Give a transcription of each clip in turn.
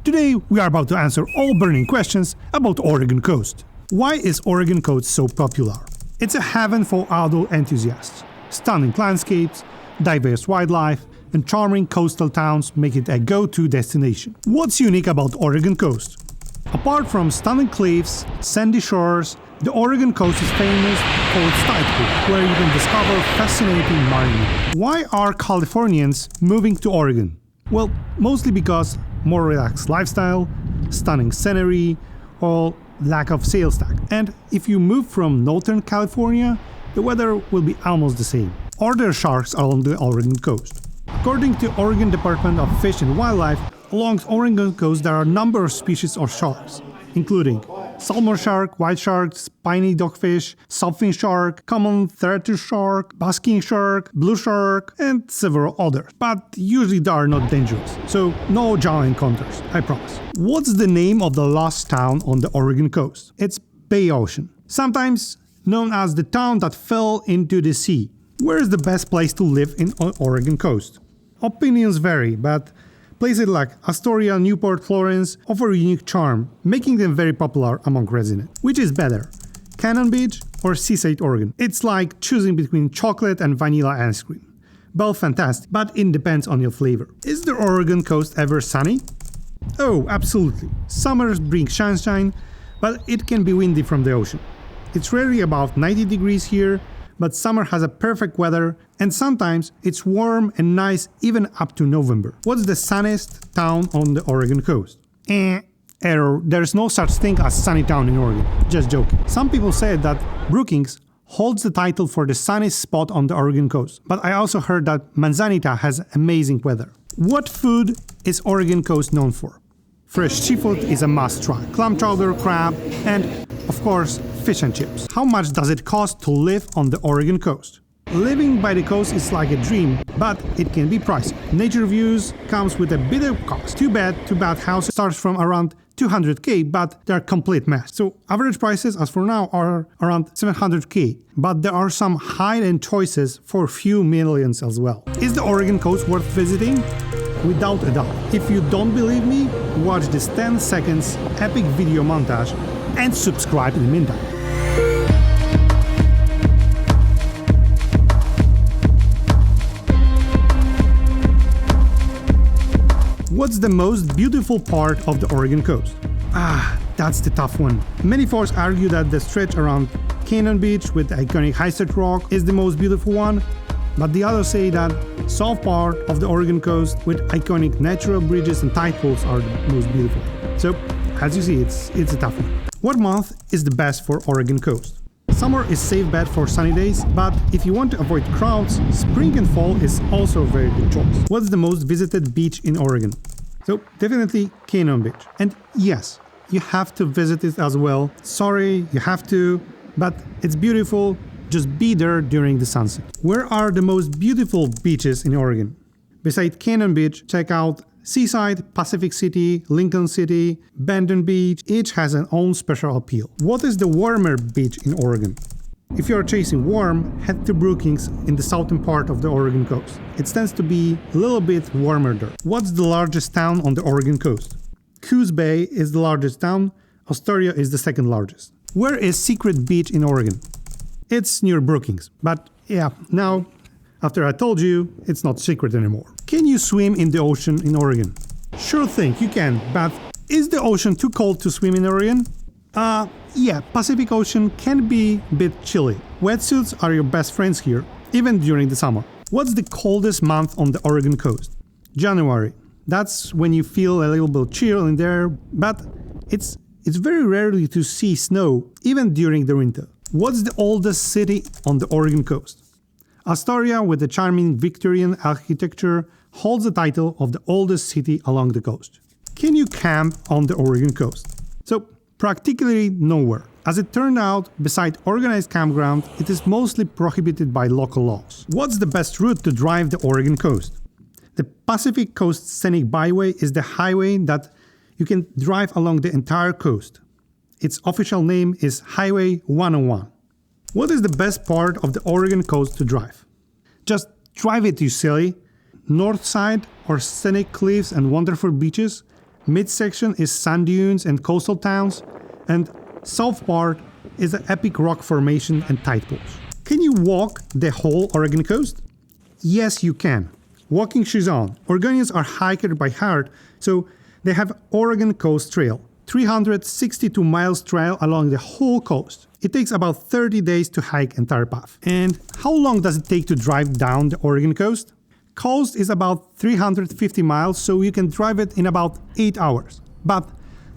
Today we are about to answer all burning questions about Oregon coast. Why is Oregon coast so popular? It's a heaven for outdoor enthusiasts. Stunning landscapes, diverse wildlife, and charming coastal towns make it a go-to destination. What's unique about Oregon coast? Apart from stunning cliffs, sandy shores, the Oregon coast is famous for its tide pool, where you can discover fascinating marine life. Why are Californians moving to Oregon? Well, mostly because more relaxed lifestyle, stunning scenery, or lack of sales tax. And if you move from Northern California, the weather will be almost the same. Are there sharks along the Oregon coast? According to Oregon Department of Fish and Wildlife, along Oregon coast there are a number of species of sharks, including salmon shark, white shark, spiny dogfish, softfin shark, common threadtooth shark, basking shark, blue shark, and several others. But usually they are not dangerous, so no giant encounters, I promise. What's the name of the last town on the Oregon coast? It's Bay Ocean, sometimes known as the town that fell into the sea. Where is the best place to live in Oregon coast? Opinions vary, but places like Astoria, Newport, Florence offer a unique charm, making them very popular among residents. Which is better, Cannon Beach or Seaside, Oregon? It's like choosing between chocolate and vanilla ice cream. Both fantastic, but it depends on your flavor. Is the Oregon coast ever sunny? Oh, absolutely. Summers bring sunshine, but it can be windy from the ocean. It's rarely about 90 degrees here, but summer has a perfect weather, and sometimes it's warm and nice even up to November. What's the sunniest town on the Oregon coast? Error. There's no such thing as sunny town in Oregon. Just joking. Some people say that Brookings holds the title for the sunniest spot on the Oregon coast, but I also heard that Manzanita has amazing weather. What food is Oregon coast known for? Fresh seafood is a must try. Clam chowder, crab, and of course, fish and chips. How much does it cost to live on the Oregon coast? Living by the coast is like a dream, but it can be pricey. Nature views comes with a bit of cost. Two bed house starts from around $200K, but they're complete mess. So average prices as for now are around $700K, but there are some high-end choices for a few millions as well. Is the Oregon coast worth visiting? Without a doubt. If you don't believe me, watch this 10 seconds epic video montage and subscribe in the meantime. What's the most beautiful part of the Oregon coast? That's the tough one. Many folks argue that the stretch around Cannon Beach with the iconic High-Set Rock is the most beautiful one, but the others say that south part of the Oregon coast with iconic natural bridges and tide pools are the most beautiful. So, as you see, it's a tough one. What month is the best for Oregon coast? Summer is safe bet for sunny days, but if you want to avoid crowds, spring and fall is also a very good choice. What's the most visited beach in Oregon? So definitely Cannon Beach. And yes, you have to visit it as well. Sorry, you have to, but it's beautiful. Just be there during the sunset. Where are the most beautiful beaches in Oregon? Beside Cannon Beach, check out Seaside, Pacific City, Lincoln City, Bandon Beach. Each has an own special appeal. What is the warmer beach in Oregon? If you are chasing warm, head to Brookings in the southern part of the Oregon coast. It tends to be a little bit warmer there. What's the largest town on the Oregon coast? Coos Bay is the largest town. Astoria is the second largest. Where is Secret Beach in Oregon? It's near Brookings, but yeah, now, after I told you, it's not secret anymore. Can you swim in the ocean in Oregon? Sure thing, you can, but is the ocean too cold to swim in Oregon? Yeah, Pacific Ocean can be a bit chilly. Wetsuits are your best friends here, even during the summer. What's the coldest month on the Oregon coast? January. That's when you feel a little bit chill in there, but it's very rarely to see snow, even during the winter. What's the oldest city on the Oregon coast? Astoria, with the charming Victorian architecture, holds the title of the oldest city along the coast. Can you camp on the Oregon coast? So, practically nowhere. As it turned out, beside organized campground, it is mostly prohibited by local laws. What's the best route to drive the Oregon coast? The Pacific Coast Scenic Byway is the highway that you can drive along the entire coast. Its official name is Highway 101. What is the best part of the Oregon coast to drive? Just drive it, you silly. North side or scenic cliffs and wonderful beaches, midsection is sand dunes and coastal towns, and south part is an epic rock formation and tide pools. Can you walk the whole Oregon coast? Yes, you can. Walking shoes on. Oregonians are hikers by heart, so they have Oregon Coast Trail, 362 miles trail along the whole coast. It takes about 30 days to hike entire path. And how long does it take to drive down the Oregon coast? Coast is about 350 miles, so you can drive it in about 8 hours. But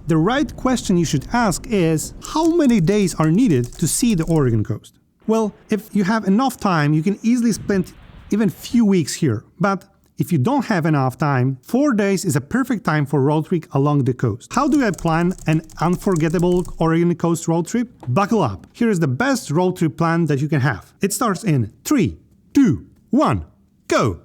the right question you should ask is, how many days are needed to see the Oregon coast? Well, if you have enough time, you can easily spend even few weeks here. But if you don't have enough time, 4 days is a perfect time for road trip along the coast. How do I plan an unforgettable Oregon coast road trip? Buckle up. Here is the best road trip plan that you can have. It starts in 3, 2, 1, go!